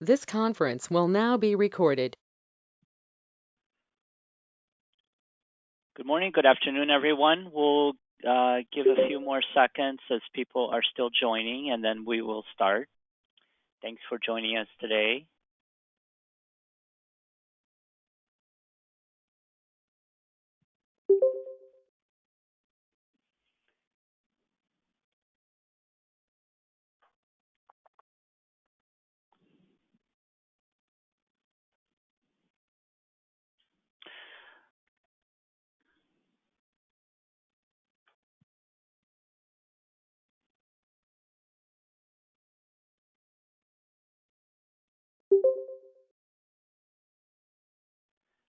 This conference will now be recorded. Good morning, good afternoon, everyone. We'll give a few more seconds as people are still joining, and then we will start. Thanks for joining us today.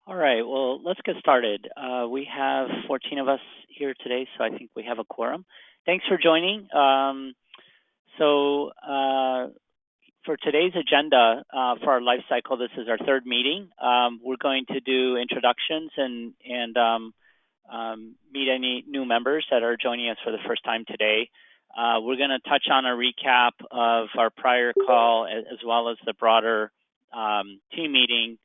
All right, well, let's get started. We have 14 of us here today, so I think we have a quorum. Thanks for joining. For today's agenda for our life cycle, this is our third meeting. We're going to do introductions and meet any new members that are joining us for the first time today. We're going to touch on a recap of our prior call as well as the broader team meeting.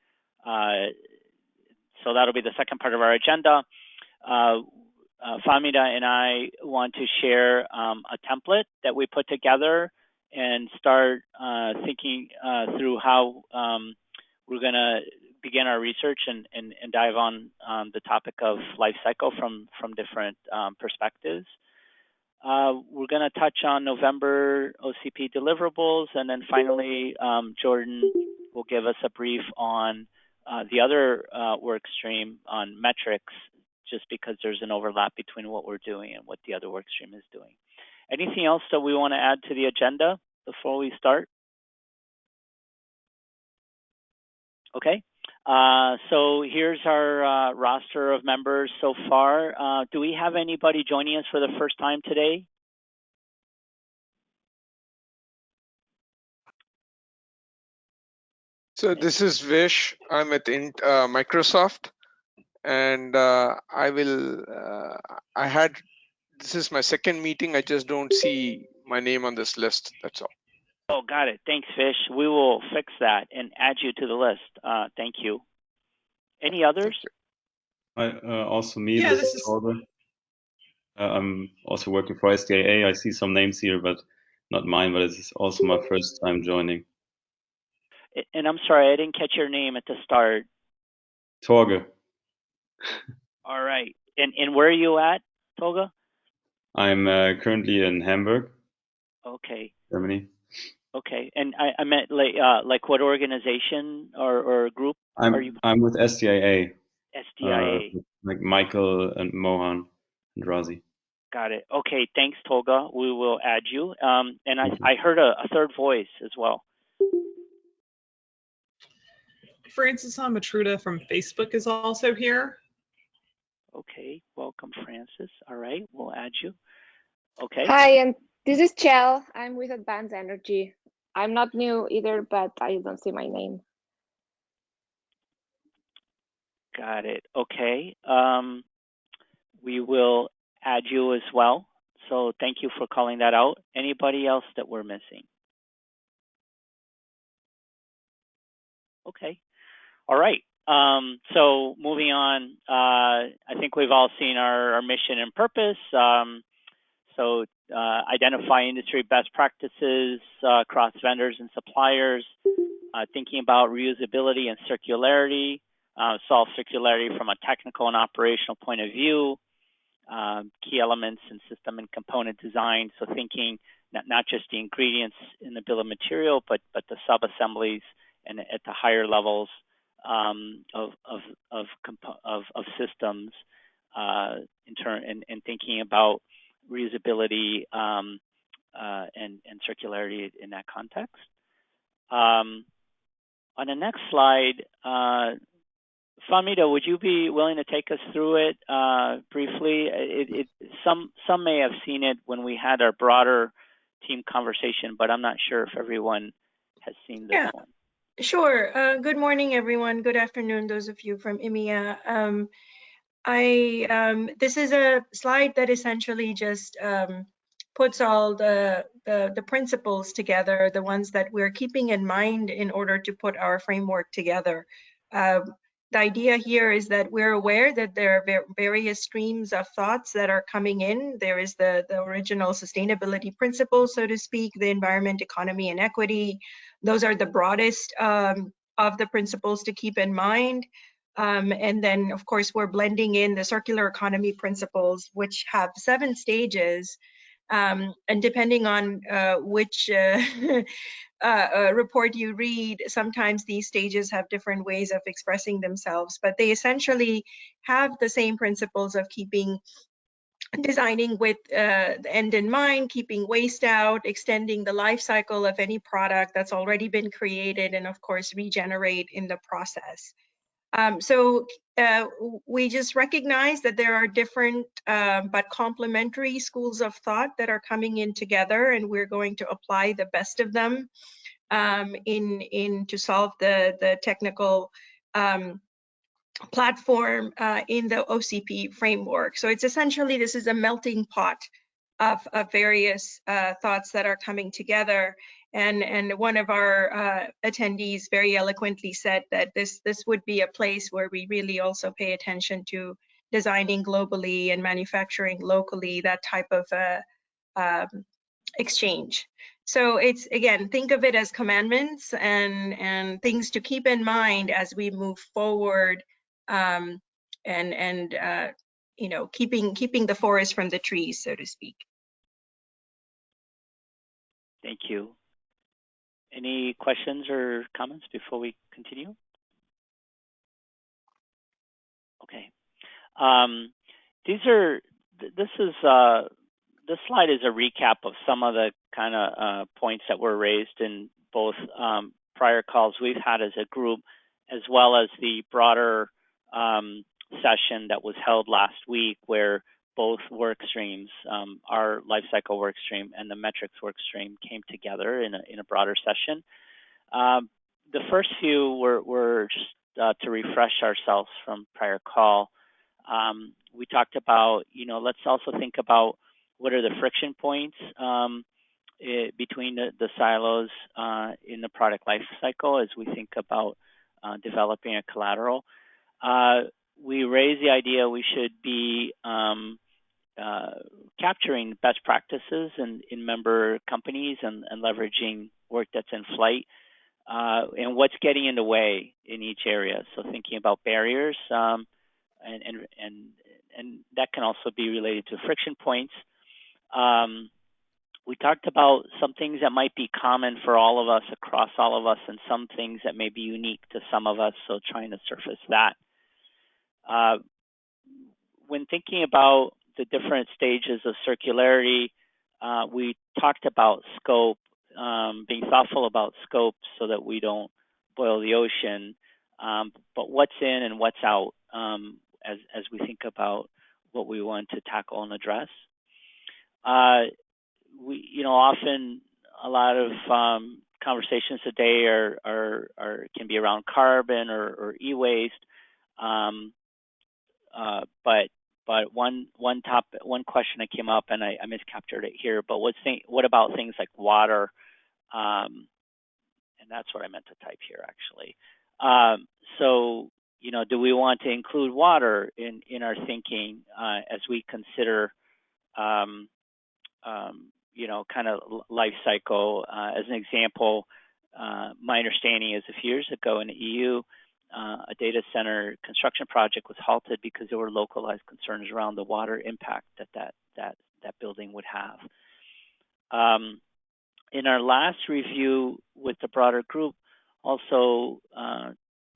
So that'll be the second part of our agenda. Famida and I want to share a template that we put together and start thinking through how we're going to begin our research and dive on the topic of life cycle from different perspectives. We're going to touch on November OCP deliverables, and then finally, Jordan will give us a brief on the other work stream on metrics, just because there's an overlap between what we're doing and what the other work stream is doing. Anything else that we want to add to the agenda before we start? Okay, so here's our roster of members so far. Do we have anybody joining us for the first time today? So this is Vish. I'm at Microsoft, and this is my second meeting. I just don't see my name on this list. That's all. Oh, got it. Thanks, Vish. We will fix that and add you to the list. Thank you. Any others? Also me. Yeah, this is Torbe. I'm also working for SDAA. I see some names here, but not mine. But it's also my first time joining. And I'm sorry, I didn't catch your name at the start. Torge. All right. And where are you at, Tolga? I'm currently in Hamburg. Okay. Germany. Okay. And I meant like what organization or group are you? I'm with SDAA. SDIA. Like Michael and Mohan and Razi. Got it. Okay. Thanks, Tolga. We will add you. And I heard a third voice as well. Francis Amatruda from Facebook is also here. Okay. Welcome, Francis. All right. We'll add you. Okay. Hi, and this is Chell. I'm with Advanced Energy. I'm not new either, but I don't see my name. Got it. Okay. We will add you as well. So thank you for calling that out. Anybody else that we're missing? Okay. All right. So moving on, I think we've all seen our mission and purpose. So identify industry best practices across vendors and suppliers, thinking about reusability and circularity, solve circularity from a technical and operational point of view, key elements in system and component design. So thinking not just the ingredients in the bill of material, but the sub-assemblies and at the higher levels of systems and thinking about reusability and circularity in that context. On the next slide, Famida, would you be willing to take us through it briefly? Some may have seen it when we had our broader team conversation, but I'm not sure if everyone has seen this one. Sure. Good morning, everyone. Good afternoon, those of you from EMEA. This is a slide that essentially just puts all the the principles together, the ones that we're keeping in mind in order to put our framework together. The idea here is that we're aware that there are various streams of thoughts that are coming in. There is the original sustainability principles, so to speak, the environment, economy, and equity. Those are the broadest of the principles to keep in mind. And then, of course, we're blending in the circular economy principles, which have 7 stages. And depending on which report you read, sometimes these stages have different ways of expressing themselves, but they essentially have the same principles of designing with the end in mind, keeping waste out, extending the life cycle of any product that's already been created, and of course, regenerate in the process. So we just recognize that there are different but complementary schools of thought that are coming in together, and we're going to apply the best of them to solve the technical platform in the OCP framework. So it's essentially, this is a melting pot of various thoughts that are coming together. And one of our attendees very eloquently said that this would be a place where we really also pay attention to designing globally and manufacturing locally, that type of exchange. So it's, again, think of it as commandments and things to keep in mind as we move forward, and you know, keeping the forest from the trees, so to speak. Thank you. Any questions or comments before we continue? Okay. This slide is a recap of some of the kind of points that were raised in both prior calls we've had as a group, as well as the broader session that was held last week, where both work streams, our Lifecycle work stream and the metrics work stream, came together in a broader session. The first few were just to refresh ourselves from prior call. We talked about, you know, let's also think about what are the friction points between the silos in the product life cycle as we think about developing a collateral. We raised the idea we should be capturing best practices in member companies and leveraging work that's in flight, and what's getting in the way in each area. So thinking about barriers, and that can also be related to friction points. We talked about some things that might be common for all of us, across all of us, and some things that may be unique to some of us, so trying to surface that. When thinking about the different stages of circularity, we talked about scope, being thoughtful about scope so that we don't boil the ocean, but what's in and what's out as we think about what we want to tackle and address. We, you know, often a lot of conversations today can be around carbon or e-waste, but one question that came up, and I miscaptured it here, but what about things like water? And that's what I meant to type here, actually. So, you know, do we want to include water in our thinking as we consider, you know, kind of life cycle? As an example, my understanding is a few years ago in the EU, a data center construction project was halted because there were localized concerns around the water impact that building would have. In our last review with the broader group, also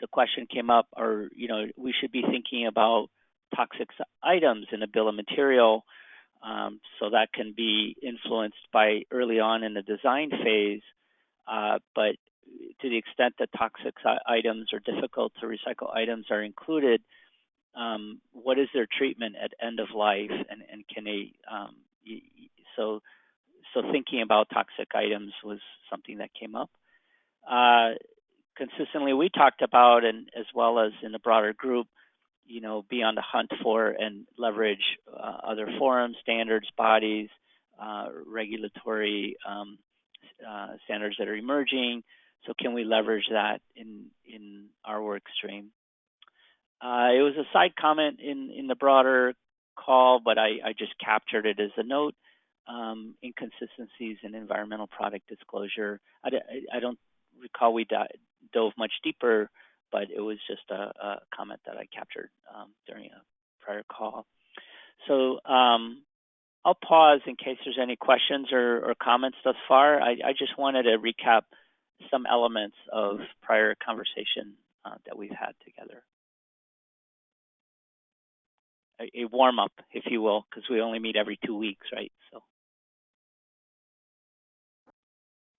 the question came up, or, you know, we should be thinking about toxic items in a bill of material. So that can be influenced by early on in the design phase, but to the extent that toxic items or difficult to recycle items are included, what is their treatment at end of life, and can they, so thinking about toxic items was something that came up. Consistently, we talked about, and as well as in the broader group, you know, be on the hunt for and leverage other forums, standards, bodies, regulatory standards that are emerging. So can we leverage that in our work stream? It was a side comment in the broader call, but I just captured it as a note. Inconsistencies in environmental product disclosure. I don't recall we dove much deeper, but it was just a comment that I captured during a prior call. So I'll pause in case there's any questions or comments thus far. I just wanted to recap some elements of prior conversation that we've had together. A warm up, if you will, because we only meet every 2 weeks, right? So.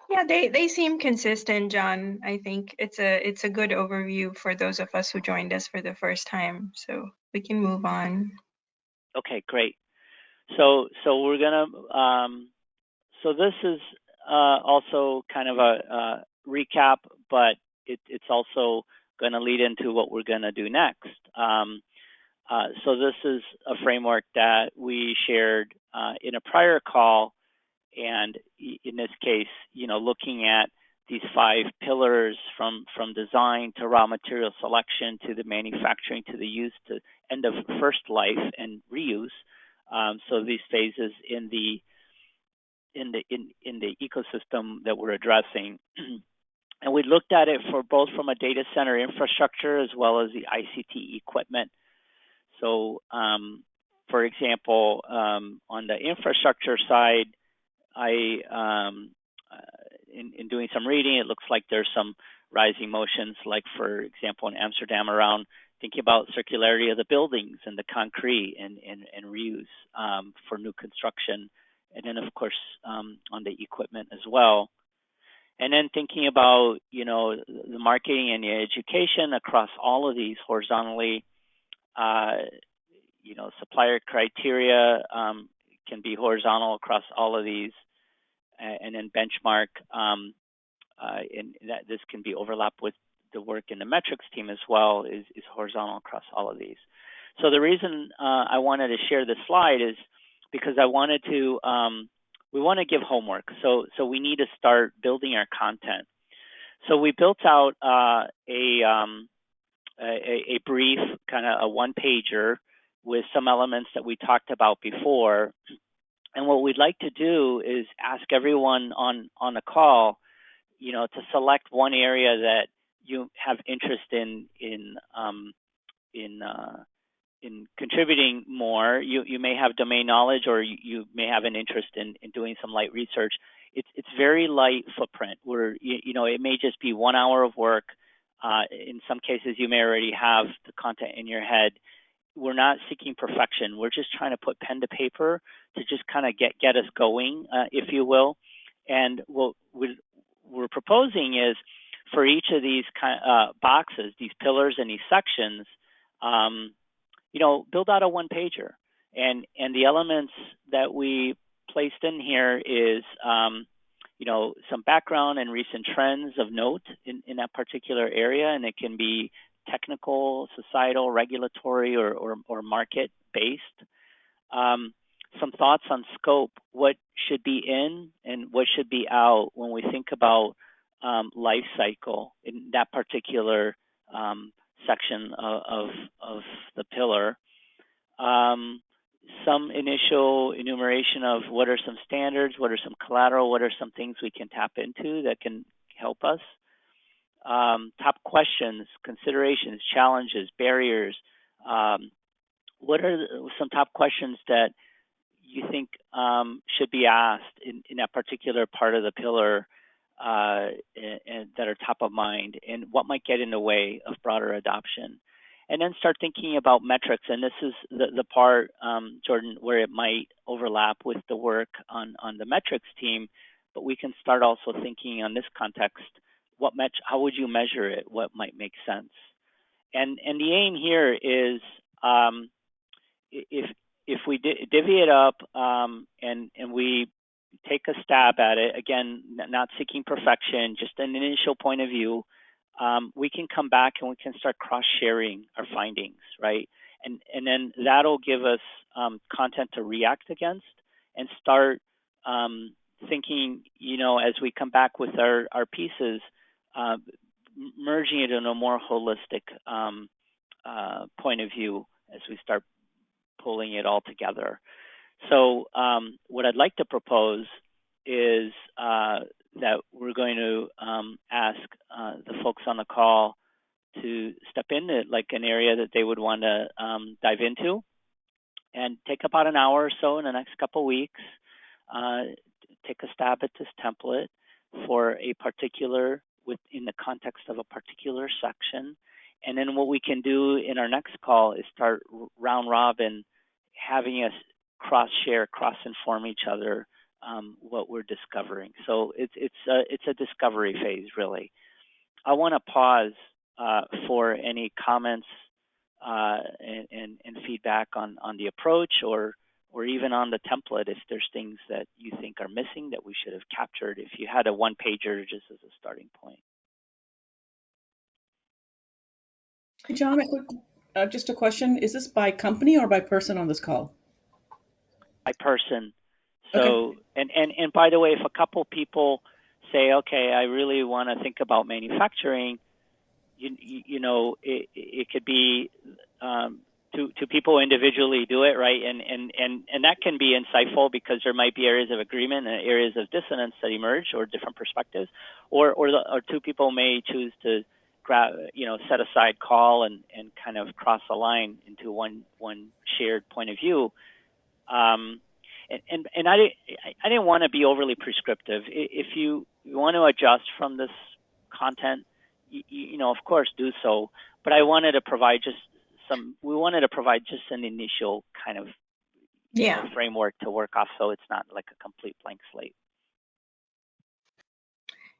Yeah, they seem consistent, John. I think it's a good overview for those of us who joined us for the first time. So we can move on. Okay, great. So we're gonna. So this is also kind of a recap, but it's also going to lead into what we're going to do next. So this is a framework that we shared in a prior call, and in this case, looking at these 5 pillars from design to raw material selection to the manufacturing to the use to end of first life and reuse. So these phases in the ecosystem that we're addressing. And we looked at it for both from a data center infrastructure as well as the ICT equipment. So, for example, on the infrastructure side, in doing some reading, it looks like there's some rising motions, like for example in Amsterdam, around thinking about circularity of the buildings and the concrete and reuse for new construction, and then of course on the equipment as well. And then thinking about the marketing and the education across all of these horizontally. Supplier criteria can be horizontal across all of these, and then benchmark, and that this can be overlapped with the work in the metrics team as well, is horizontal across all of these. So the reason I wanted to share this slide is because I wanted to, we want to give homework. So we need to start building our content. So we built out a brief, kind of a one-pager with some elements that we talked about before. And what we'd like to do is ask everyone on the call, to select one area that you have interest in contributing more. You may have domain knowledge, or you may have an interest in doing some light research. It's very light footprint. Where it may just be 1 hour of work. In some cases, you may already have the content in your head. We're not seeking perfection. We're just trying to put pen to paper to just kind of get us going, if you will. And what we're proposing is for each of these boxes, these pillars and these sections, build out a one-pager. And the elements that we placed in here is, some background and recent trends of note in that particular area, and it can be technical, societal, regulatory, or market-based. Some thoughts on scope, what should be in and what should be out when we think about life cycle in that particular section of the pillar. Some initial enumeration of what are some standards, what are some collateral, what are some things we can tap into that can help us. Top questions, considerations, challenges, barriers. What are some top questions that you think should be asked in that particular part of the pillar and that are top of mind, and what might get in the way of broader adoption? And then start thinking about metrics. And this is the part, Jordan, where it might overlap with the work on the metrics team, but we can start also thinking on this context, how would you measure it? What might make sense? And the aim here is, if we divvy it up and we take a stab at it, again, not seeking perfection, just an initial point of view, we can come back and we can start cross-sharing our findings, right? And then that'll give us content to react against and start thinking, as we come back with our pieces, merging it in a more holistic point of view as we start pulling it all together. So what I'd like to propose is that we're going to ask the folks on the call to step into like an area that they would want to dive into, and take about an hour or so in the next couple of weeks, take a stab at this template for a particular, in the context of a particular section. And then what we can do in our next call is start round robin, having us cross-share, cross-inform each other what we're discovering. So it's a discovery phase, really. I want to pause for any comments and feedback on the approach, or even on the template, if there's things that you think are missing that we should have captured, if you had a one-pager just as a starting point. Hey, John, just a question. Is this by company or by person on this call? By person. So, okay. And by the way, if a couple people say, okay, I really want to think about manufacturing, it could be two people individually do it, right? And that can be insightful because there might be areas of agreement and areas of dissonance that emerge, or different perspectives, or two people may choose to set aside call and kind of cross the line into one shared point of view. And I didn't want to be overly prescriptive. If you want to adjust from this content, of course do so. But I wanted to provide we wanted to provide just an initial kind of framework to work off, so it's not like a complete blank slate.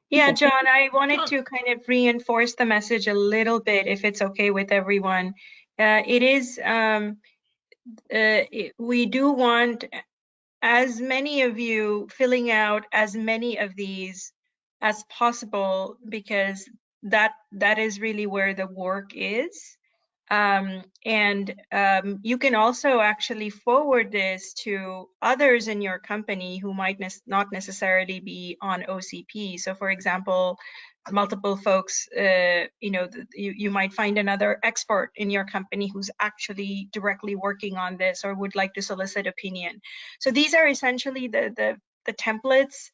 Yeah, John, I wanted to kind of reinforce the message a little bit, if it's okay with everyone. We do want as many of you filling out as many of these as possible, because that is really where the work is. You can also actually forward this to others in your company who might not necessarily be on OCP. So for example, multiple folks, you might find another expert in your company who's actually directly working on this or would like to solicit opinion. So these are essentially the templates,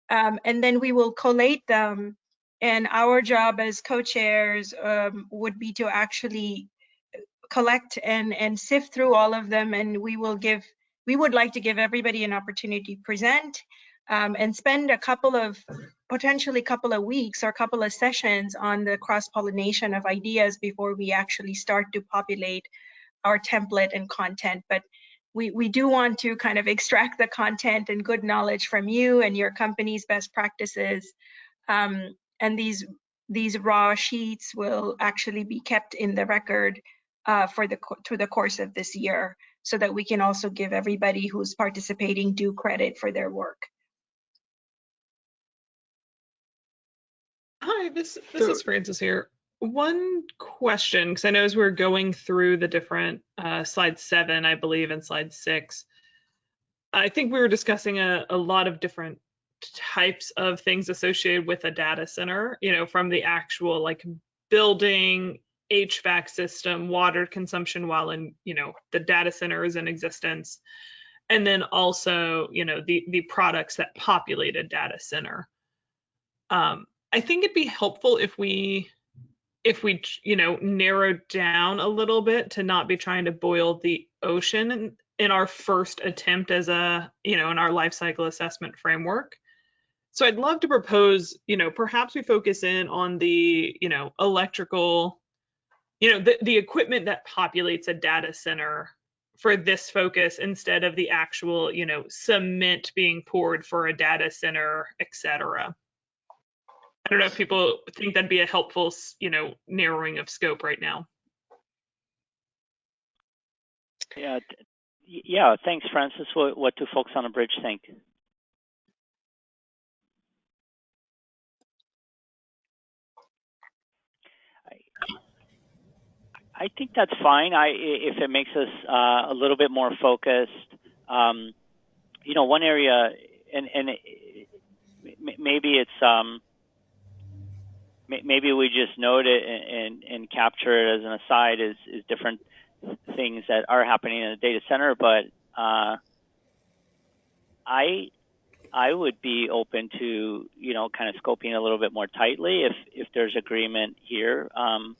and then we will collate them. And our job as co-chairs would be to actually collect and sift through all of them, and we would like to give everybody an opportunity to present, and spend potentially a couple of weeks or a couple of sessions on the cross-pollination of ideas before we actually start to populate our template and content. But we do want to kind of extract the content and good knowledge from you and your company's best practices, and these raw sheets will actually be kept in the record through the course of this year, so that we can also give everybody who's participating due credit for their work. Hi, this is Francis here. One question, because I know as we're going through the different slide 7, I believe, and slide 6, I think we were discussing a lot of different types of things associated with a data center, from the actual like building, HVAC system, water consumption while in, the data center is in existence, and then also, the products that populate a data center. I think it'd be helpful if we narrowed down a little bit to not be trying to boil the ocean in our first attempt as in our life cycle assessment framework. So I'd love to propose, perhaps we focus in on the, electrical, the equipment that populates a data center for this focus, instead of the actual, cement being poured for a data center, etc. I don't know if people think that'd be a helpful, narrowing of scope right now. Yeah. Thanks, Francis. What do folks on the bridge think? I think that's fine. If it makes us a little bit more focused. One area, maybe it's maybe we just note it and capture it as an aside as different things that are happening in the data center. But I would be open to, kind of scoping a little bit more tightly if there's agreement here, if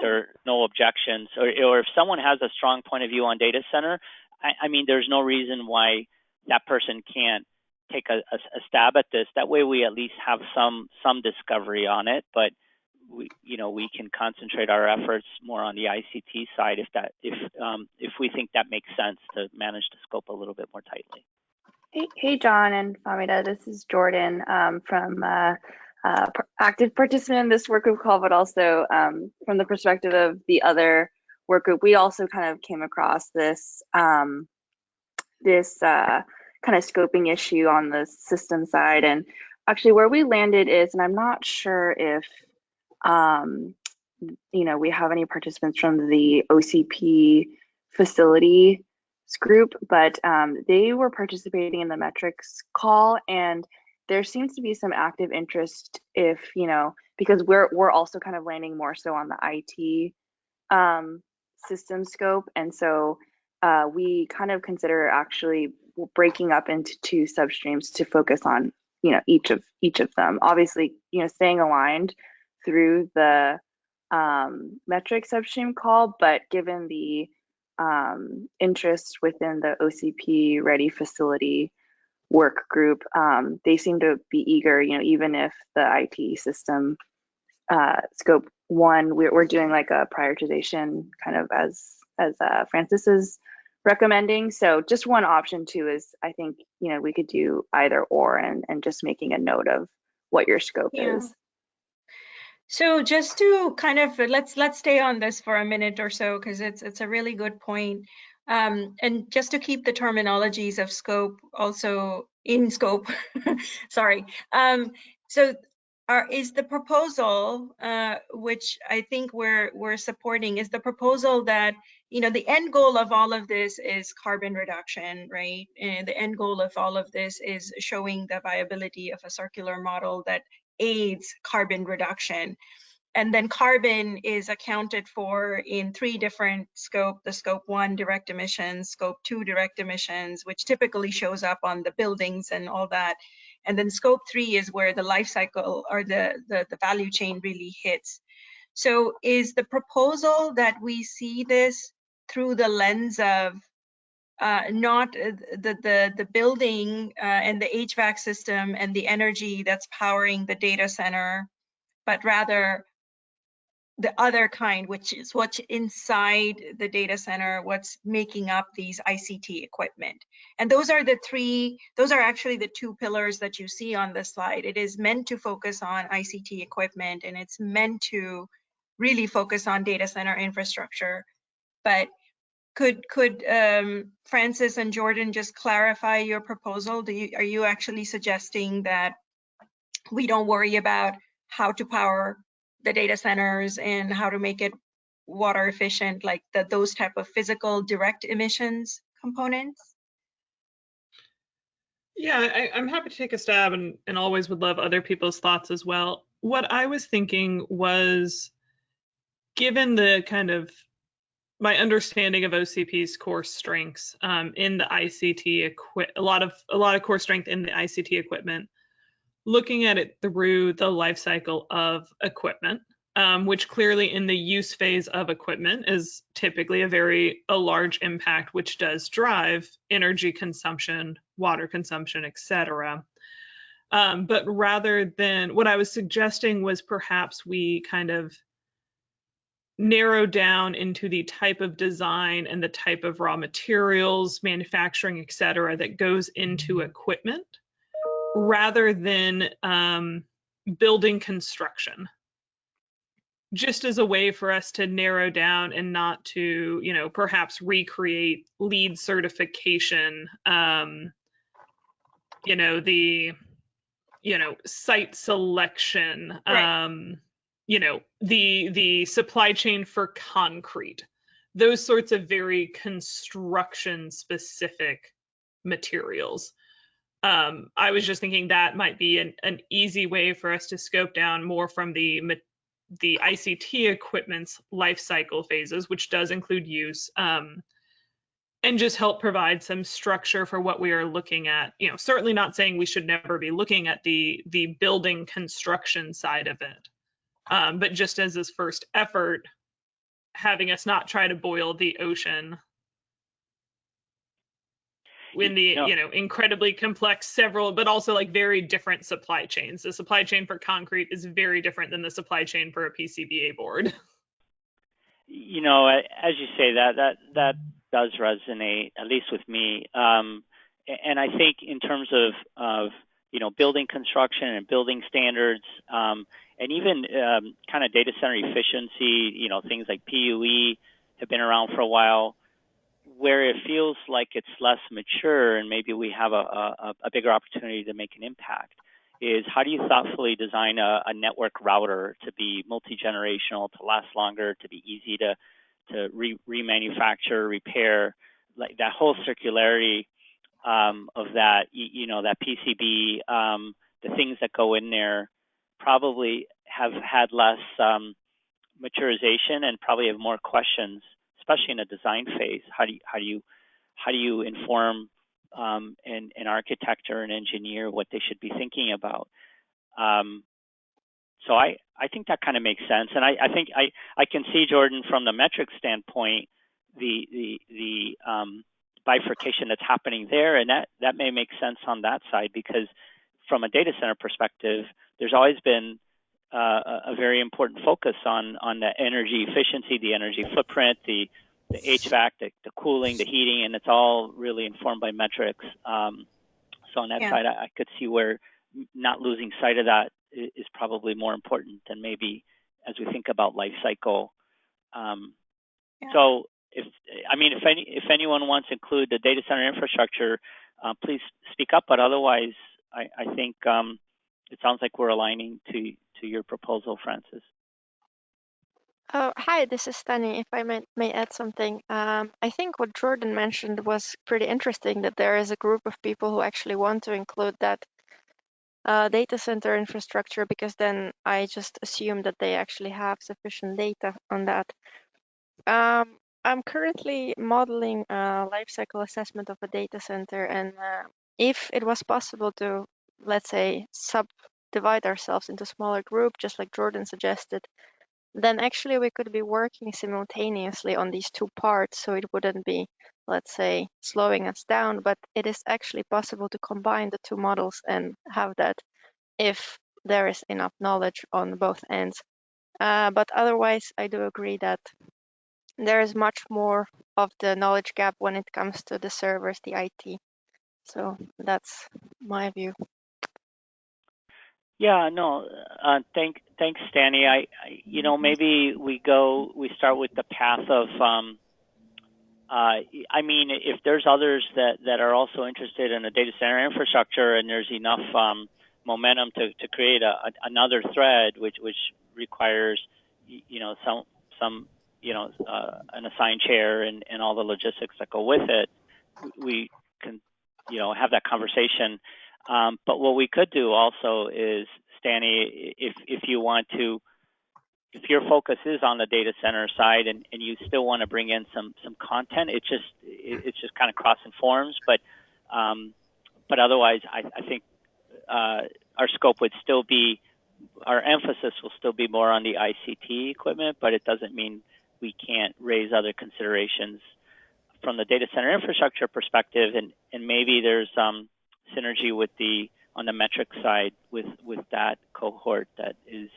there are no objections, or if someone has a strong point of view on data center. I mean, there's no reason why that person can't take a stab at this. That way, we at least have some discovery on it. But we can concentrate our efforts more on the ICT side if we think that makes sense to manage the scope a little bit more tightly. Hey, John and Famida, this is Jordan from active participant in this work group call, but also from the perspective of the other work group, we also kind of came across this kind of scoping issue on the system side. And actually where we landed is, and I'm not sure if we have any participants from the OCP facility group, but they were participating in the metrics call, and there seems to be some active interest because we're also kind of landing more so on the IT system scope. And so we kind of consider actually breaking up into two substreams to focus on, each of them. Obviously, staying aligned through the metric substream call, but given the interest within the OCP ready facility work group, they seem to be eager, even if the IT system scope one, we're doing like a prioritization kind of as Francis is recommending. So just one option too is, I think, we could do either or and just making a note of what your scope is. So just to kind of let's stay on this for a minute or so, because it's a really good point. And just to keep the terminologies of scope also in scope, sorry. So is the proposal, which I think we're supporting, is the proposal that the end goal of all of this is carbon reduction, right? And the end goal of all of this is showing the viability of a circular model that aids carbon reduction. And then carbon is accounted for in three different scope: the scope 1 direct emissions, scope 2 direct emissions, which typically shows up on the buildings and all that. And then scope 3 is where the life cycle or the value chain really hits. So is the proposal that we see this through the lens of not the building and the HVAC system and the energy that's powering the data center, but rather the other kind, which is what's inside the data center, what's making up these ICT equipment. And those are actually the two pillars that you see on this slide. It is meant to focus on ICT equipment, and it's meant to really focus on data center infrastructure. But could Francis and Jordan just clarify your proposal? Are you actually suggesting that we don't worry about how to power the data centers and how to make it water efficient, like those type of physical direct emissions components? Yeah, I'm happy to take a stab and always would love other people's thoughts as well. What I was thinking was, given the kind of my understanding of OCP's core strengths in the ICT a lot of core strength in the ICT equipment, looking at it through the life cycle of equipment, which clearly in the use phase of equipment is typically a large impact, which does drive energy consumption, water consumption, etc. But rather than, what I was suggesting was perhaps we kind of narrow down into the type of design and the type of raw materials, manufacturing, etc., that goes into equipment, rather than building construction, just as a way for us to narrow down and not to, perhaps recreate LEED certification, the, site selection, right. The supply chain for concrete, those sorts of very construction specific materials. I was just thinking that might be an easy way for us to scope down more from the ICT equipment's life cycle phases, which does include use, and just help provide some structure for what we are looking at. You know, certainly not saying we should never be looking at the building construction side of it, but just as this first effort, having us not try to boil the ocean in the incredibly complex but also like very different supply chains. The supply chain for concrete is very different than the supply chain for a PCBA board. You know, as you say, that does resonate, at least with me. And I think in terms of building construction and building standards, and even kind of data center efficiency, things like PUE have been around for a while. Where it feels like it's less mature and maybe we have a bigger opportunity to make an impact is how do you thoughtfully design a network router to be multi-generational, to last longer, to be easy to remanufacture, repair, like that whole circularity of that, that PCB, the things that go in there probably have had less maturization and probably have more questions, especially in a design phase. How do you inform an architect or an engineer what they should be thinking about? So I think that kind of makes sense, and I think I can see, Jordan, from the metric standpoint, the bifurcation that's happening there, and that may make sense on that side, because from a data center perspective, there's always been a very important focus on the energy efficiency, the energy footprint, the HVAC, the cooling, the heating, and it's all really informed by metrics. So on that side, I could see where not losing sight of that is probably more important than maybe as we think about life cycle. So if anyone wants to include the data center infrastructure, please speak up. But otherwise, I think it sounds like we're aligning to your proposal, Francis. Hi, this is Stani. If I may add something, I think what Jordan mentioned was pretty interesting, that there is a group of people who actually want to include that data center infrastructure, because then I just assume that they actually have sufficient data on that. I'm currently modeling a life cycle assessment of a data center, and if it was possible to, let's say, subdivide ourselves into smaller groups, just like Jordan suggested, then actually we could be working simultaneously on these two parts, so it wouldn't be, let's say, slowing us down, but it is actually possible to combine the two models and have that if there is enough knowledge on both ends. But otherwise, I do agree that there is much more of the knowledge gap when it comes to the servers, the IT. So that's my view. Yeah, no, thanks, Stani. Maybe we start with the path of, if there's others that are also interested in a data center infrastructure, and there's enough momentum to create another thread, which requires, an assigned chair and all the logistics that go with it, we can, have that conversation. But what we could do also is, Stani, if you want to, if your focus is on the data center side and you still want to bring in some content, it's just kind of crossing forms. But otherwise, I think our scope would still be, our emphasis will still be more on the ICT equipment, but it doesn't mean we can't raise other considerations from the data center infrastructure perspective, and maybe there's synergy with on the metric side with that cohort that is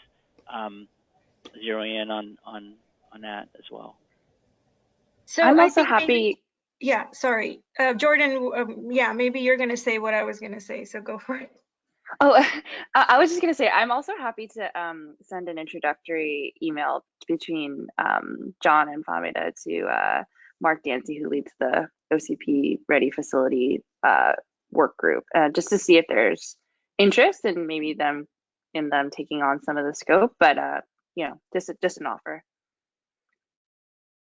zeroing in on that as well. So I'm I also think happy. Sorry, Jordan. Maybe you're going to say what I was going to say, so go for it. Oh, I was just going to say, I'm also happy to send an introductory email between John and Famida to Mark Dancy, who leads the OCP Ready Facility work group, just to see if there's interest in maybe them taking on some of the scope. But just an offer.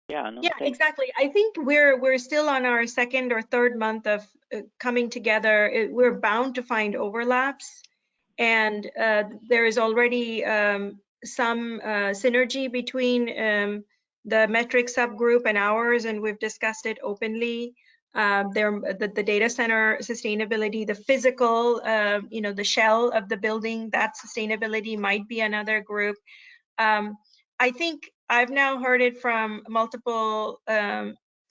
Yeah, no, Yeah, thanks. exactly. I think we're still on our second or third month of coming together. We're bound to find overlaps, and there is already some synergy between the metric subgroup and ours, and we've discussed it openly. The data center sustainability, the physical, the shell of the building, that sustainability might be another group. I think I've now heard it from multiple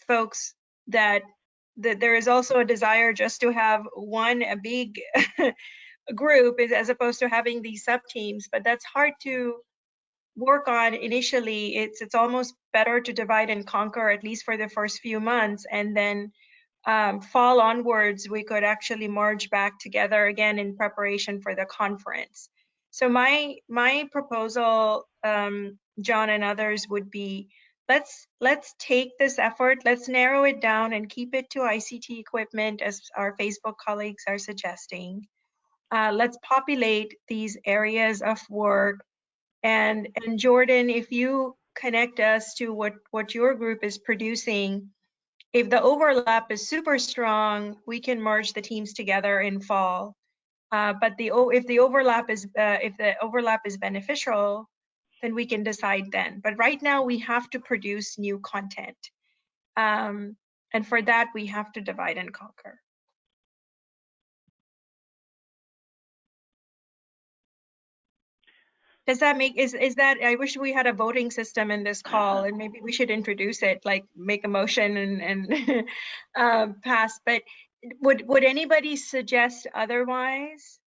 folks that there is also a desire just to have a big group as opposed to having these sub teams, but that's hard to work on initially. It's almost better to divide and conquer, at least for the first few months, and then fall onwards, we could actually merge back together again in preparation for the conference. So my proposal, John and others, would be let's take this effort, let's narrow it down and keep it to ICT equipment, as our Facebook colleagues are suggesting. Let's populate these areas of work. And Jordan, if you connect us to what your group is producing, if the overlap is super strong, we can merge the teams together in fall. But if the overlap is beneficial, then we can decide then. But right now we have to produce new content, and for that we have to divide and conquer. Does that make is that? I wish we had a voting system in this call, and maybe we should introduce it, like make a motion and pass. But would anybody suggest otherwise?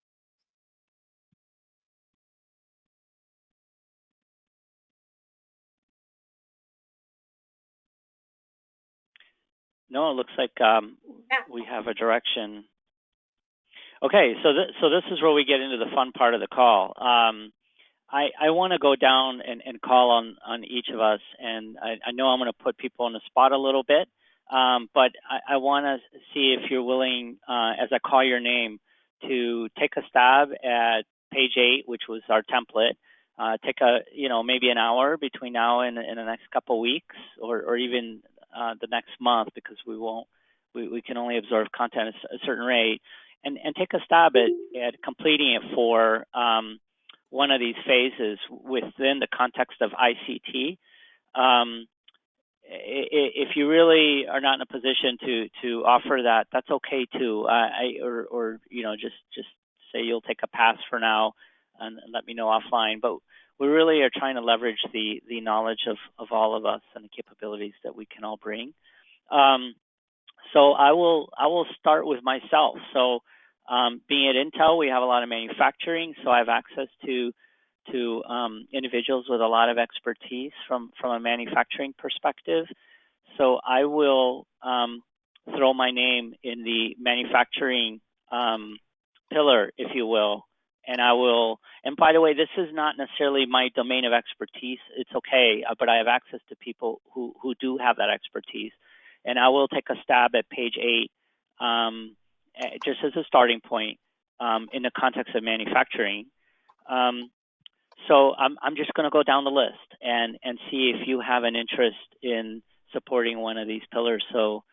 No, it looks like we have a direction. Okay, so this is where we get into the fun part of the call. I want to go down and call on each of us, and I know I'm going to put people on the spot a little bit, but I want to see if you're willing, as I call your name, to take a stab at page 8, which was our template. Take maybe an hour between now and the next couple weeks, or even the next month, because we can only absorb content at a certain rate, and take a stab at completing it for one of these phases within the context of ICT. If you really are not in a position to offer that, that's okay too. Just say you'll take a pass for now and let me know offline. But we really are trying to leverage the knowledge of all of us and the capabilities that we can all bring. So I will start with myself. So being at Intel, we have a lot of manufacturing, so I have access to individuals with a lot of expertise from a manufacturing perspective. So I will throw my name in the manufacturing pillar, if you will, and I will. And by the way, this is not necessarily my domain of expertise. It's okay, but I have access to people who do have that expertise, and I will take a stab at page 8. Just as a starting point in the context of manufacturing. So I'm just going to go down the list and see if you have an interest in supporting one of these pillars. So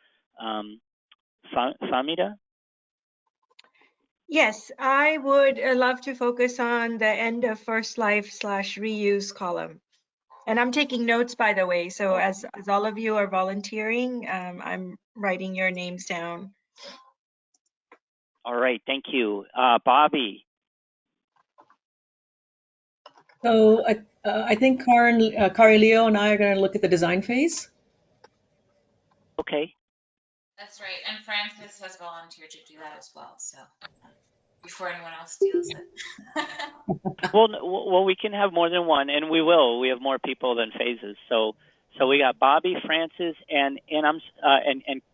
Famida? Yes, I would love to focus on the end of first life/reuse column. And I'm taking notes, by the way. So as all of you are volunteering, I'm writing your names down. All right, thank you. Bobby? So I think Kari Leo and I are going to look at the design phase. Okay. That's right. And Francis has volunteered to do that as well. So before anyone else steals it. Well, we can have more than one, and we will. We have more people than phases. So we got Bobby, Francis, and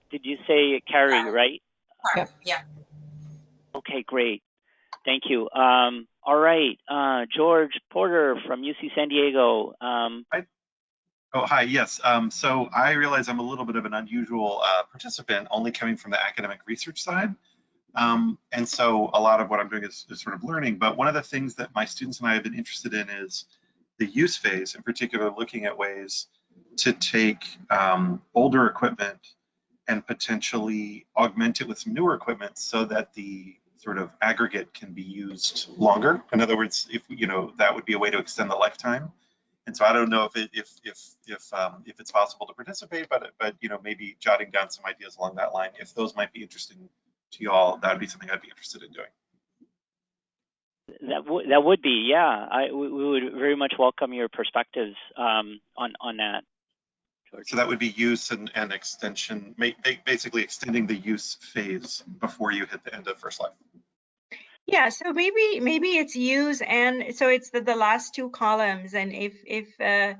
did you say Carrie, right? Yeah. Okay, great. Thank you. All right, George Porter from UC San Diego. Hi, yes. So I realize I'm a little bit of an unusual participant, only coming from the academic research side. And so a lot of what I'm doing is sort of learning. But one of the things that my students and I have been interested in is the use phase, in particular, looking at ways to take older equipment and potentially augment it with some newer equipment so that the sort of aggregate can be used longer. In other words, if that would be a way to extend the lifetime. And so I don't know if it's possible to participate, but maybe jotting down some ideas along that line. If those might be interesting to you all, that would be something I'd be interested in doing. That would be, yeah. We would very much welcome your perspectives on that. So that would be use and extension, basically extending the use phase before you hit the end of first life. Yeah, so maybe it's use, and so it's the last two columns, and if the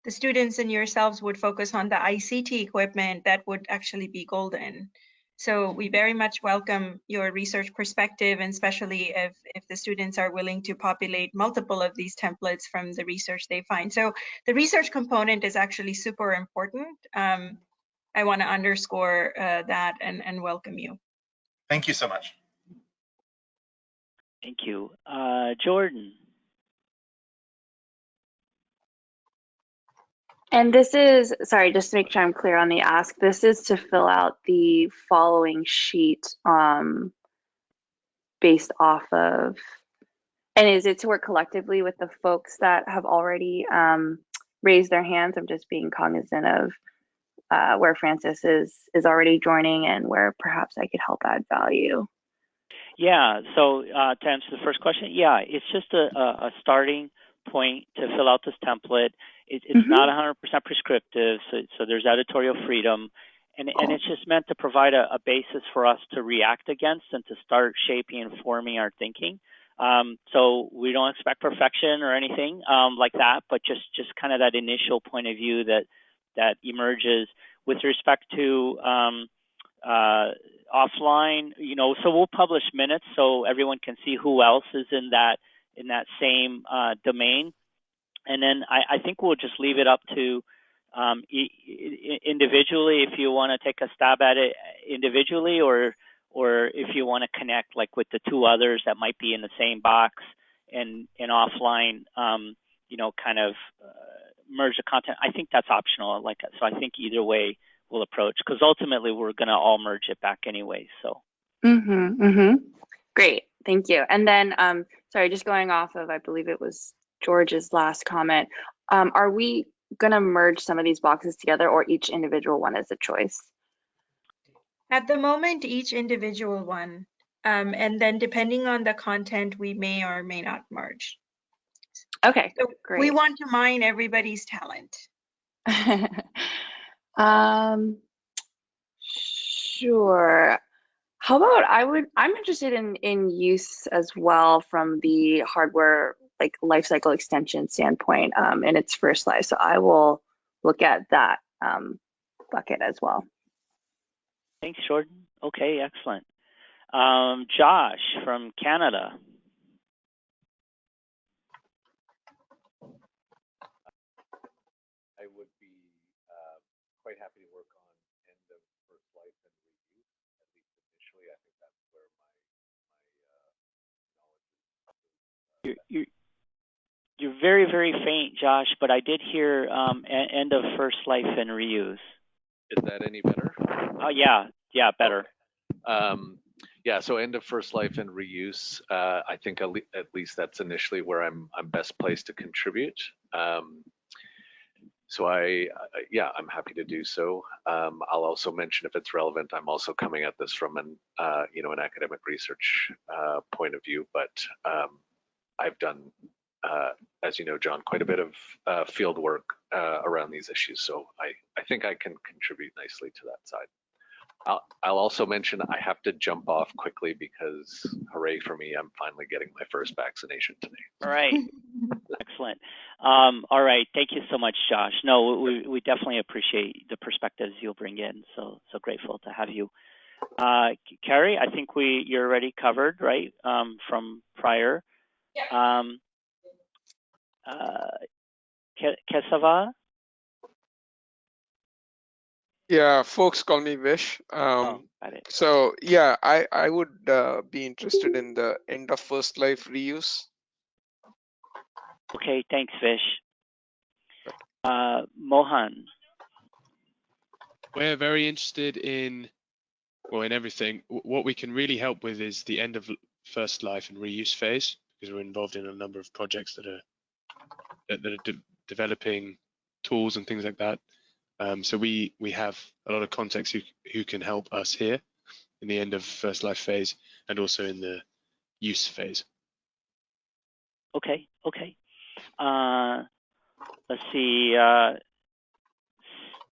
students and yourselves would focus on the ICT equipment, that would actually be golden. So we very much welcome your research perspective, and especially if the students are willing to populate multiple of these templates from the research they find. So the research component is actually super important. I want to underscore that and welcome you. Thank you so much. Thank you. Jordan. And this is, sorry, just to make sure I'm clear on the ask, this is to fill out the following sheet based off of, and is it to work collectively with the folks that have already raised their hands? I'm just being cognizant of where Francis is already joining and where perhaps I could help add value. Yeah, so to answer the first question, yeah, it's just a starting point to fill out this template. It's not 100% prescriptive, so there's editorial freedom, and it's just meant to provide a basis for us to react against and to start shaping and forming our thinking. So we don't expect perfection or anything like that, but just kind of that initial point of view that emerges with respect to offline. So we'll publish minutes so everyone can see who else is in that same domain. And then I think we'll just leave it up to individually if you want to take a stab at it individually, or if you want to connect like with the two others that might be in the same box and offline, kind of merge the content. I think that's optional. So I think either way we'll approach, because ultimately we're going to all merge it back anyway. So. Great, thank you. And then, sorry, just going off of, I believe it was George's last comment. Are we going to merge some of these boxes together, or each individual one is a choice? At the moment, each individual one, and then depending on the content, we may or may not merge. Okay, so great. We want to mine everybody's talent. Sure. How about I'm interested in use as well from the hardware, like lifecycle extension standpoint in its first life. So I will look at that bucket as well. Thanks, Jordan. Okay, excellent. Josh from Canada. I would be quite happy to work on end of first life and reuse, at least initially. I think that's where my knowledge is. You're very, very faint, Josh, but I did hear end of first life and reuse. Is that any better? Oh, yeah, better. Okay. Yeah, so end of first life and reuse, I think at least that's initially where I'm best placed to contribute. So I'm happy to do so. I'll also mention, if it's relevant, I'm also coming at this from an academic research point of view, but I've done, as you know, John, quite a bit of field work around these issues. So I think I can contribute nicely to that side. I'll also mention I have to jump off quickly because, hooray for me, I'm finally getting my first vaccination today. All right. Excellent. All right. Thank you so much, Josh. No, we definitely appreciate the perspectives you'll bring in. So grateful to have you. Carrie, I think you're already covered, right, from prior. Yeah. Kesava? Yeah, folks call me Vish. Got it. So yeah, I would be interested in the end of first life reuse. Okay, thanks, Vish. Mohan. We're very interested in, well, in everything. What we can really help with is the end of first life and reuse phase, because we're involved in a number of projects that are developing tools and things like that. So we have a lot of contacts who can help us here in the end of first life phase and also in the use phase. Okay. Let's see.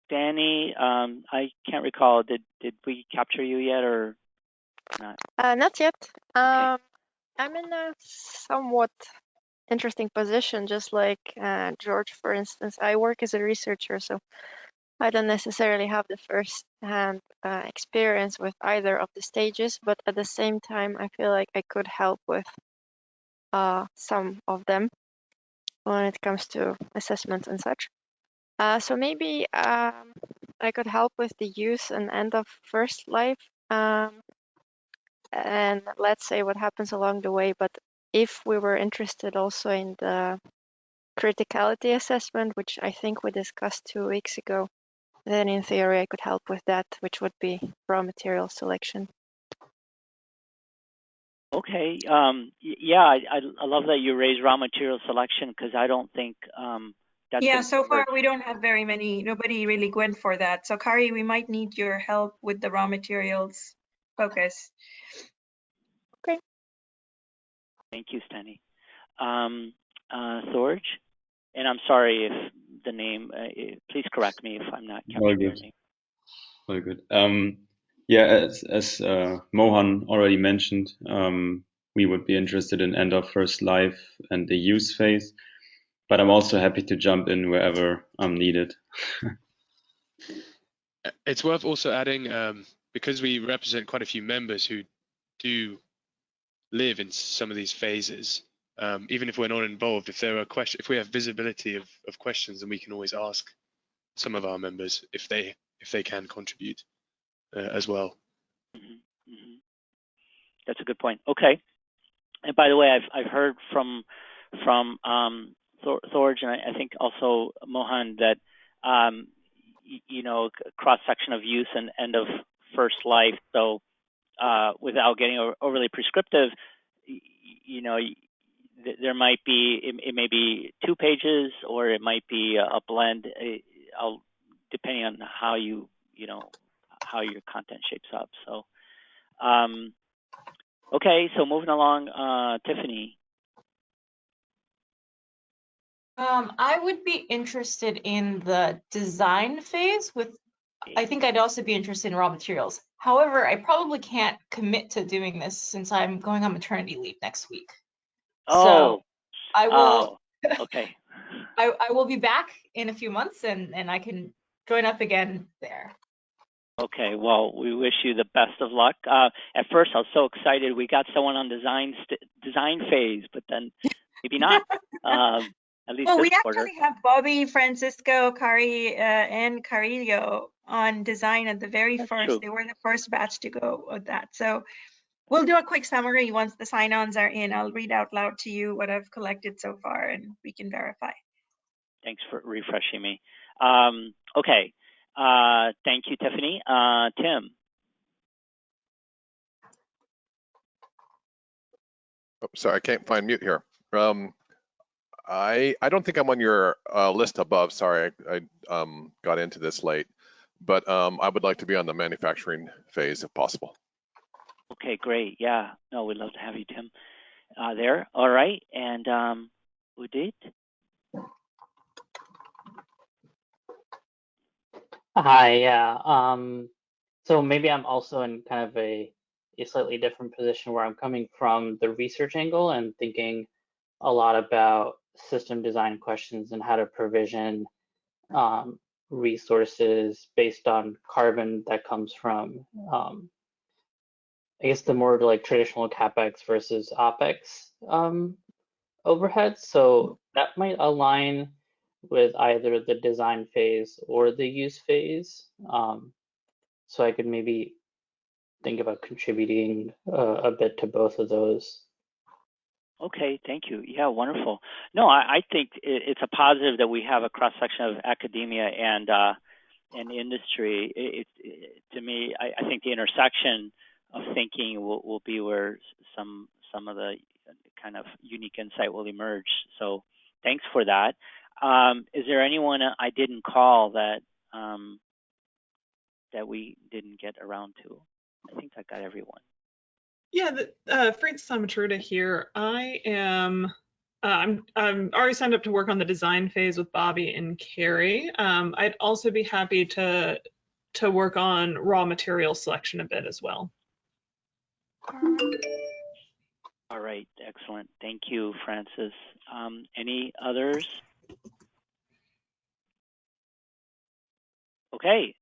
Danny, I can't recall. Did we capture you yet or not? Not yet. Okay. I'm in a somewhat interesting position, just like George, for instance. I work as a researcher, so I don't necessarily have the first-hand experience with either of the stages, but at the same time, I feel like I could help with some of them when it comes to assessment and such. So maybe I could help with the use and end of first life, and let's say what happens along the way. But if we were interested also in the criticality assessment, which I think we discussed 2 weeks ago, then in theory I could help with that, which would be raw material selection. Okay. Yeah, I love that you raised raw material selection because I don't think that's Yeah, been so far covered. we don't have very many, nobody really went for that. So Kari, we might need your help with the raw materials focus. Okay. Thank you, Stani. Thorge, and I'm sorry if the name, please correct me if I'm not capturing your name. All good. Yeah, as Mohan already mentioned, we would be interested in end of first life and the use phase, but I'm also happy to jump in wherever I'm needed. It's worth also adding, because we represent quite a few members who do live in some of these phases, even if we're not involved, if there are questions, if we have visibility of questions, then we can always ask some of our members if they can contribute as well. That's a good point. Okay. And by the way, I've heard from Thorge and I think also Mohan that cross section of use and end of first life. So without getting overly prescriptive, there might be it may be 2 pages or it might be a blend, depending on how how your content shapes up. So. Okay, so moving along, Tiffany. I would be interested in the design phase I think I'd also be interested in raw materials. However, I probably can't commit to doing this since I'm going on maternity leave next week. Oh. So I will. Oh, okay. I will be back in a few months and I can join up again there. Okay, well, we wish you the best of luck. At first, I was so excited we got someone on design phase, but then maybe not. At least well, this we quarter. actually have Bobby, Francisco, Kari, and Carillo on design at the very first. True. They were the first batch to go with that. So we'll do a quick summary once the sign-ons are in. I'll read out loud to you what I've collected so far, and we can verify. Thanks for refreshing me. Okay. Thank you, Tiffany. Tim. Oh, sorry, I can't find mute here. I don't think I'm on your list above. Sorry, I got into this late, but I would like to be on the manufacturing phase if possible. Okay, great. Yeah, no, we'd love to have you, Tim, there. All right, and Udit. Hi, yeah. So maybe I'm also in kind of a slightly different position where I'm coming from the research angle and thinking a lot about system design questions and how to provision resources based on carbon that comes from, I guess, the more like traditional CapEx versus OpEx overhead. So that might align with either the design phase or the use phase. So I could maybe think about contributing a bit to both of those. Okay, thank you. Yeah, wonderful. No, I think it's a positive that we have a cross section of academia and industry, to me, I think the intersection of thinking will be where some of the kind of unique insight will emerge. So thanks for that. Is there anyone I didn't call that that we didn't get around to? I think I got everyone. Yeah, Francis Amatruda here. I'm already signed up to work on the design phase with Bobby and Carrie. I'd also be happy to work on raw material selection a bit as well. All right, excellent. Thank you, Francis. Any others? Okay,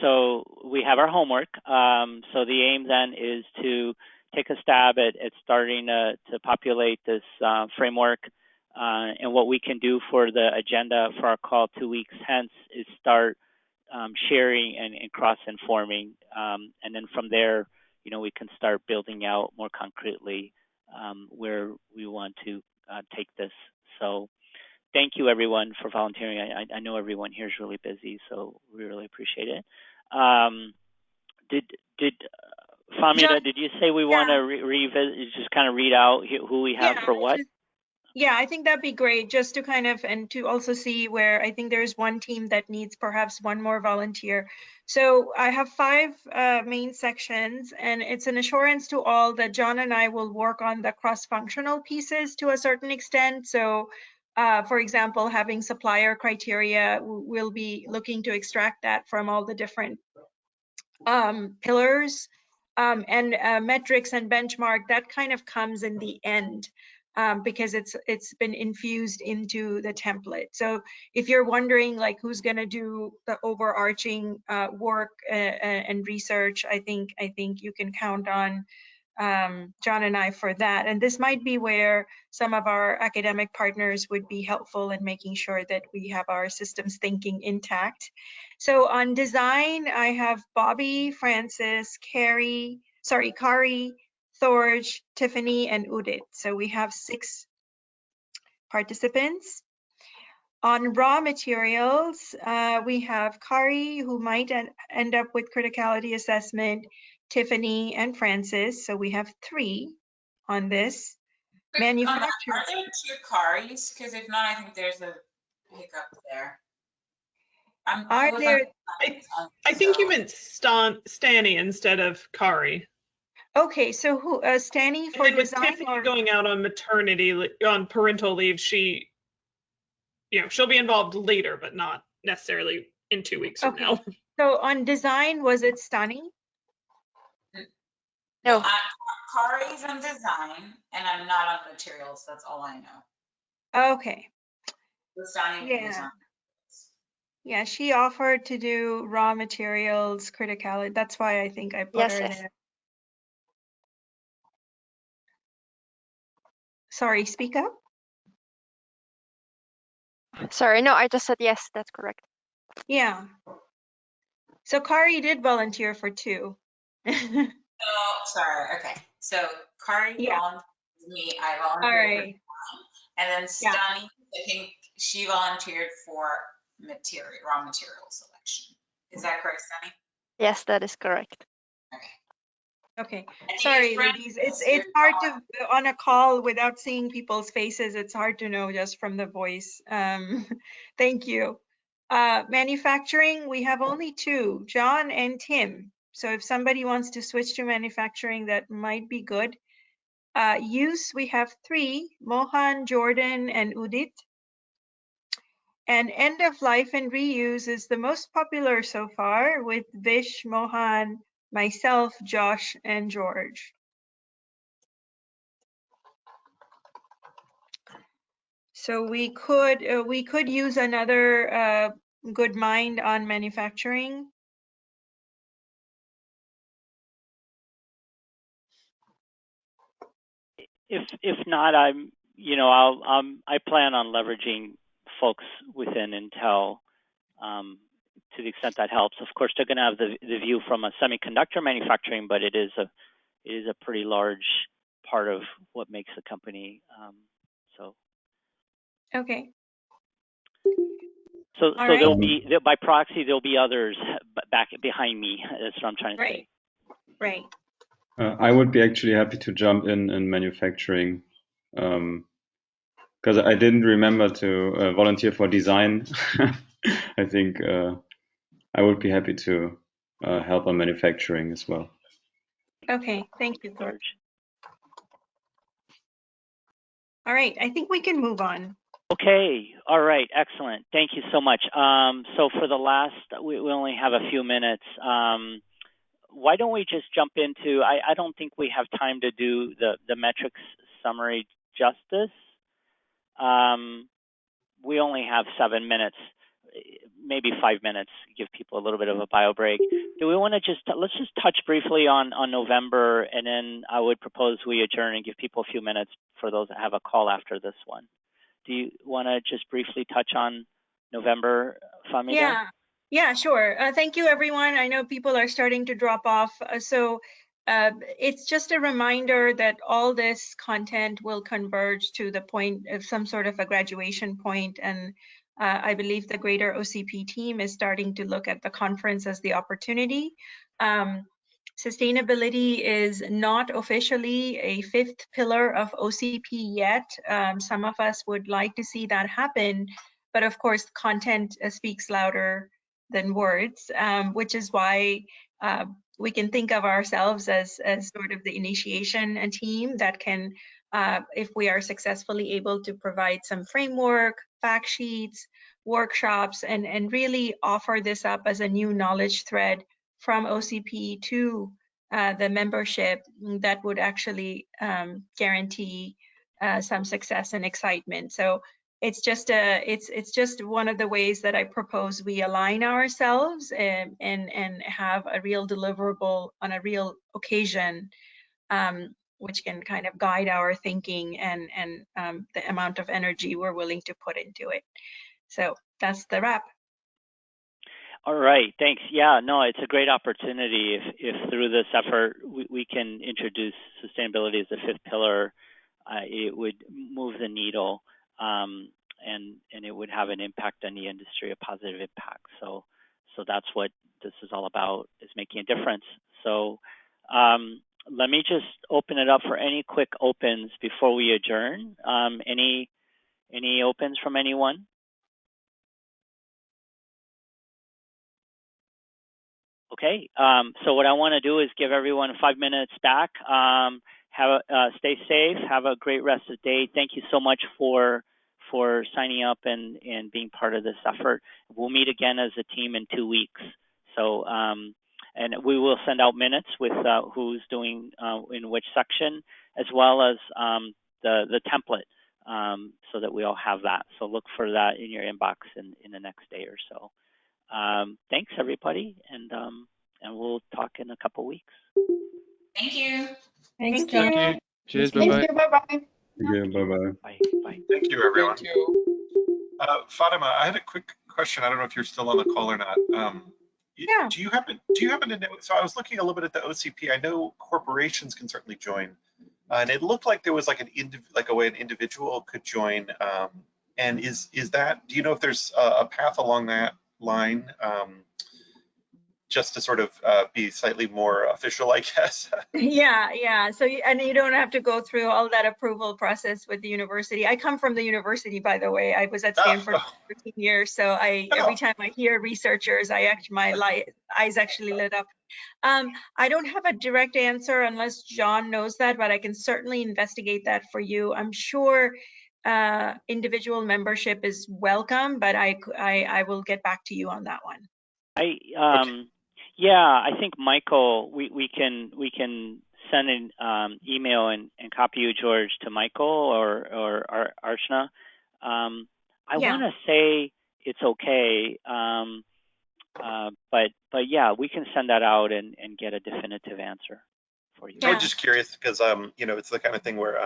so we have our homework. So the aim then is to take a stab at starting to populate this framework. And what we can do for the agenda for our call 2 weeks hence is start sharing and cross-informing. And then from there, you know, we can start building out more concretely where we want to take this. So thank you, everyone, for volunteering. I know everyone here is really busy, so we really appreciate it. Did Famida, did you say we want to revisit, just kind of read out who we have for what? Yeah, I think that'd be great, just to kind of, and to also see where I think there's one team that needs perhaps one more volunteer. So I have 5 main sections, and it's an assurance to all that John and I will work on the cross-functional pieces to a certain extent. So for example, having supplier criteria, we'll be looking to extract that from all the different pillars, and metrics and benchmark, that kind of comes in the end. Because it's been infused into the template. So if you're wondering like who's going to do the overarching work and research, I think you can count on John and I for that. And this might be where some of our academic partners would be helpful in making sure that we have our systems thinking intact. So on design, I have Bobby, Francis, Kari, Thorj, Tiffany, and Udit. So we have 6 participants. On raw materials, we have Kari, who might end up with criticality assessment, Tiffany, and Francis. So we have 3 on this. Manufacturing. Are there 2 Karis? Because if not, I think there's a hiccup there. I think you meant Stani instead of Kari. Okay, so who Stani for design? Tiffany or going out on on parental leave, she'll be involved later, but not necessarily in 2 weeks from now. So on design, was it Stani? No, Kari's on design, and I'm not on materials. That's all I know. Okay. Yeah. Yeah, she offered to do raw materials criticality. That's why I think I put her there. Sorry, speak up. Sorry, no, I just said yes, that's correct. Yeah. So Kari did volunteer for 2. Oh, sorry. Okay. So Kari volunteered with me. I volunteered for design. And then Stani, I think she volunteered for raw material selection. Is that correct, Stani? Yes, that is correct. Okay. Sorry, ladies. It's hard to, on a call without seeing people's faces, it's hard to know just from the voice. Thank you. Manufacturing, we have only 2, John and Tim. So if somebody wants to switch to manufacturing, that might be good. Use, we have 3, Mohan, Jordan, and Udit. And end of life and reuse is the most popular so far with Vish, Mohan, myself, Josh, and George. So we could use another good mind on manufacturing. If not, I plan on leveraging folks within Intel to the extent that helps. Of course, they're going to have the view from a semiconductor manufacturing, but it is a pretty large part of what makes the company. Okay. So there'll be, by proxy, there'll be others back behind me. That's what I'm trying to say. Right. I would be actually happy to jump in manufacturing, because I didn't remember to volunteer for design. I think I would be happy to help on manufacturing as well. Okay, thank you, George. All right, I think we can move on. Okay, all right, excellent. Thank you so much. So for the last, we only have a few minutes. Why don't we just jump into, I don't think we have time to do the metrics summary justice. We only have 7 minutes, maybe 5 minutes, give people a little bit of a bio break. Do we want to let's just touch briefly on November, and then I would propose we adjourn and give people a few minutes for those that have a call after this one. Do you want to just briefly touch on November, Famida? Yeah, sure. Thank you, everyone. I know people are starting to drop off. It's just a reminder that all this content will converge to the point of some sort of a graduation point. And I believe the greater OCP team is starting to look at the conference as the opportunity. Sustainability is not officially a 5th pillar of OCP yet. Some of us would like to see that happen, but of course, content speaks louder than words, which is why we can think of ourselves as sort of the initiation team that can, if we are successfully able to provide some framework, fact sheets, workshops, and really offer this up as a new knowledge thread from OCP to the membership, that would actually guarantee some success and excitement. So it's just one of the ways that I propose we align ourselves and have a real deliverable on a real occasion, which can kind of guide our thinking and the amount of energy we're willing to put into it. So that's the wrap. All right, thanks. Yeah, no, it's a great opportunity if through this effort we can introduce sustainability as the 5th pillar. It would move the needle, and it would have an impact on the industry, a positive impact. So that's what this is all about, is making a difference. So let me just open it up for any quick opens before we adjourn. Any opens from anyone? Okay, so what I want to do is give everyone 5 minutes back. Stay safe. Have a great rest of the day. Thank you so much for signing up and being part of this effort. We'll meet again as a team in 2 weeks. So, and we will send out minutes with who's doing in which section, as well as the template, so that we all have that. So look for that in your inbox in the next day or so. Thanks, everybody, and we'll talk in a couple weeks. Thank you. Thanks, Thank John. you. Cheers, Thank bye-bye. you, bye-bye. Yeah, bye-bye. Bye. Thank you, everyone. Thank you. Fatima, I had a quick question. I don't know if you're still on the call or not. Yeah. Do you happen to know? So I was looking a little bit at the OCP. I know corporations can certainly join, and it looked like there was like a way an individual could join. And is that? Do you know if there's a path along that line? Just to sort of be slightly more official, I guess. Yeah. So, and you don't have to go through all that approval process with the university. I come from the university, by the way. I was at Stanford for 13 years. So every time I hear researchers, my eyes actually lit up. I don't have a direct answer unless John knows that, but I can certainly investigate that for you. I'm sure individual membership is welcome, but I will get back to you on that one. Yeah, I think Michael, we can send an email and copy you, George, to Michael or Archana. I want to say it's okay, but yeah, we can send that out and get a definitive answer for you. I was just curious because it's the kind of thing where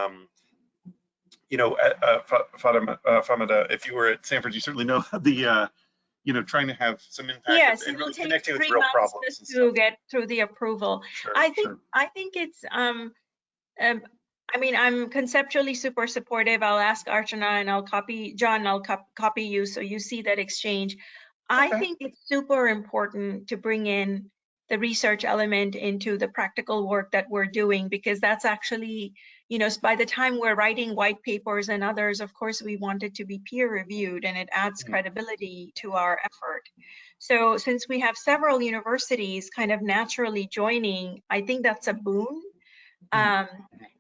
Famida, if you were at Stanford, you certainly know the trying to have some impact and really connecting with real problems to get through the approval. Sure, I think it's I mean, I'm conceptually super supportive. I'll ask Archana and I'll copy John. I'll copy you so you see that exchange. I think it's super important to bring in the research element into the practical work that we're doing, because that's actually, you know, by the time we're writing white papers and others, of course, we want it to be peer reviewed, and it adds credibility to our effort. So since we have several universities kind of naturally joining, I think that's a boon.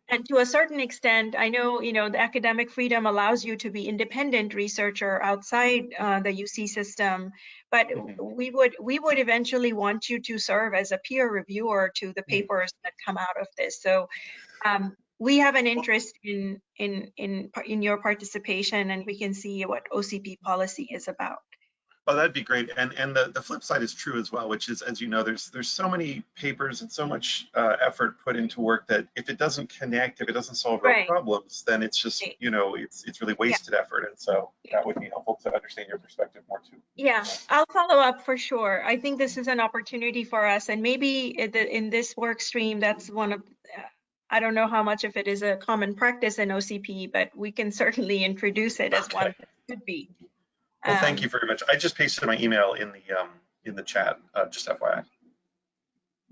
And to a certain extent, I know, you know, the academic freedom allows you to be independent researcher outside the UC system, but we would eventually want you to serve as a peer reviewer to the papers that come out of this. So we have an interest in your participation, and we can see what OCP policy is about. Oh, that'd be great. And the flip side is true as well, which is, as you know, there's so many papers and so much effort put into work that if it doesn't connect, if it doesn't solve real problems, then it's just, you know, it's really wasted effort. And so that would be helpful to understand your perspective more too. Yeah, I'll follow up for sure. I think this is an opportunity for us, and maybe in this work stream, that's one of, I don't know how much of it is a common practice in OCP, but we can certainly introduce it as one that could be. Well, thank you very much. I just pasted my email in the chat, just FYI.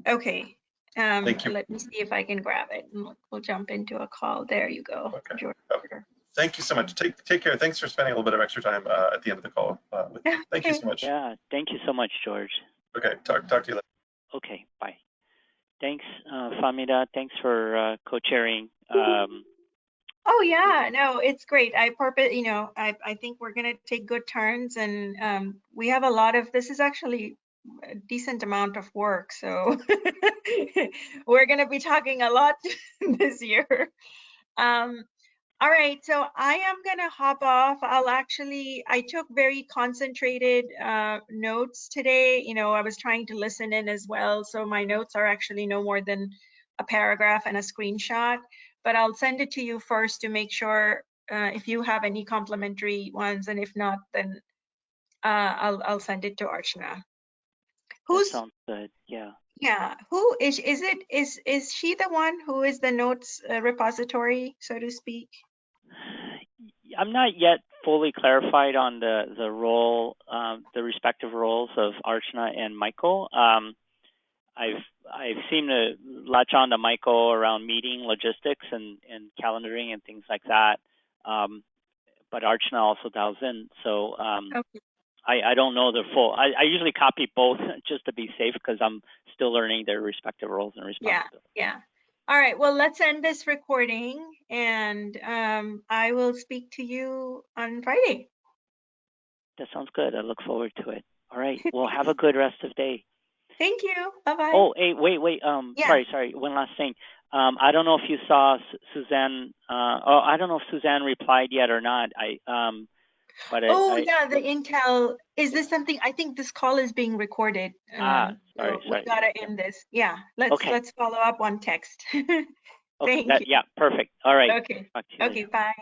Okay. Thank you. Let me see if I can grab it. We'll jump into a call. There you go. Okay. Thank you so much. Take care. Thanks for spending a little bit of extra time at the end of the call with me. Thank you so much. Yeah, thank you so much, George. Okay, talk to you later. Okay, bye. Thanks, Famida. Thanks for co-chairing. Oh yeah, no, it's great. I think we're gonna take good turns, and we have a lot of, this is actually a decent amount of work, so we're gonna be talking a lot this year. All right, so I am gonna hop off. I took very concentrated notes today. You know, I was trying to listen in as well, so my notes are actually no more than a paragraph and a screenshot, but I'll send it to you first to make sure if you have any complimentary ones, and if not, then I'll send it to Archana. That sounds good. Yeah. Yeah. Who is it? Is she the one who is the notes repository, so to speak? I'm not yet fully clarified on the role, the respective roles of Archana and Michael. I've seemed to latch on to Michael around meeting logistics and calendaring and things like that. But Archana also dials in. So I don't know the full. I usually copy both just to be safe, because I'm still learning their respective roles and responsibilities. Yeah. All right. Well, let's end this recording, and I will speak to you on Friday. That sounds good. I look forward to it. All right. Well, have a good rest of the day. Thank you. Bye-bye. Oh, hey, wait. Sorry. One last thing. I don't know if you saw Suzanne. I don't know if Suzanne replied yet or not. Yeah, the Intel. Is this something? I think this call is being recorded. Sorry. We gotta end this. Yeah. Let's follow up on text. Thank you. Yeah. Perfect. All right. Okay. Okay. Bye.